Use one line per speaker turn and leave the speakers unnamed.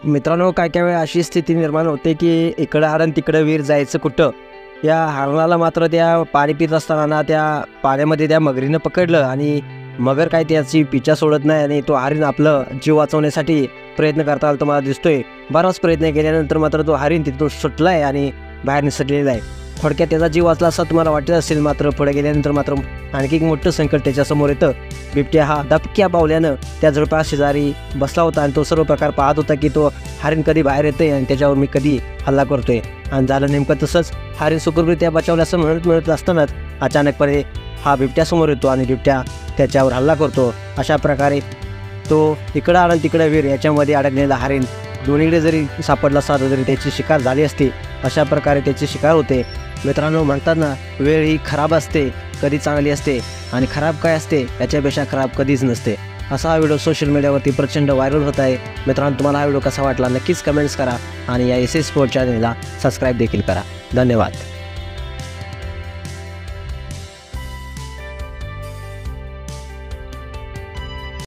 मित्रांनो, काय काय वेळा अशी स्थिती निर्माण होते की इकडं हरण तिकडं वीर जायचं कुठं. या हरणाला मात्र त्या पाणी पित असताना त्या पाण्यामध्ये त्या मगरीनं पकडलं आणि मगर काय त्याची पिच्छा सोडत नाही आणि तो हरीण आपलं जीव वाचवण्यासाठी प्रयत्न करताना तुम्हाला दिसतोय. बराच प्रयत्न केल्यानंतर मात्र तो हरीण तिथून सुटला आहे आणि बाहेर निसटलेला आहे. थोडक्यात त्याचा जीव वाचला असं तुम्हाला वाटत असेल, मात्र पुढे गेल्यानंतर मात्र आणखी एक मोठं संकट त्याच्यासमोर येतं. बिबट्या हा दबक्या बावल्यानं त्या झुडपा शेजारी बसला होता आणि तो सर्व प्रकार पाहत होता की तो हरीण कधी बाहेर येते आणि त्याच्यावर मी कधी हल्ला करतोय. आणि झालं नेमकं तसंच. हरीण सुखरूपरित्या बचावलं असं म्हणत असतानाच अचानकपणे हा बिबट्या समोर येतो आणि बिबट्या त्याच्यावर हल्ला करतो. अशा प्रकारे तो इकडं आणि तिकडं वीर याच्यामध्ये अडकलेला हरीण दोन्हीकडे जरी सापडला असता तरी त्याची शिकार झाली असती. अशा प्रकारे त्याची शिकार होते. मित्रांनो, म्हणतात ना, वेळ ही खराब असते, कधी चांगली असते आणि खराब काय असते याच्यापेक्षा खराब कधीच नसते. असा हा व्हिडिओ सोशल मीडियावरती प्रचंड व्हायरल होत आहे. मित्रांनो, तुम्हाला हा व्हिडिओ कसा वाटला नक्कीच कमेंट्स करा आणि या एस एस स्पोर्ट चॅनलला सबस्क्राईब देखील करा. धन्यवाद.